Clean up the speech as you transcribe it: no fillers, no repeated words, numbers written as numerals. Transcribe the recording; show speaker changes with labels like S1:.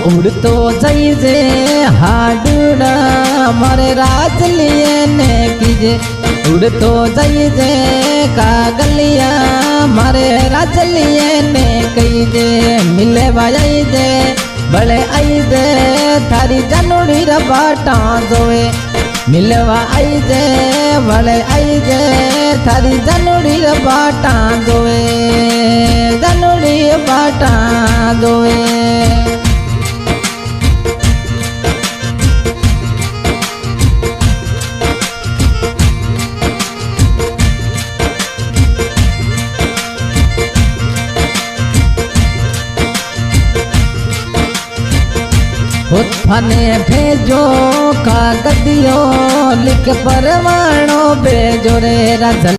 S1: उड़तो जाइजे हाडूड़ा मारे राज लिए ने कीजे। उड़तो जाइजे कागलिया मारे राज लिए ने कीजे। मिले बाई दे बड़े आई दे थारी जनोड़ी रबाटा जोए। मिलवा आई दे बड़े आई दे थारी जनोड़ी रबाटा जोए। जनोड़ी बाटा जोए। फने भेजो कागदियो लिख परवाणो भेजो रे राजल।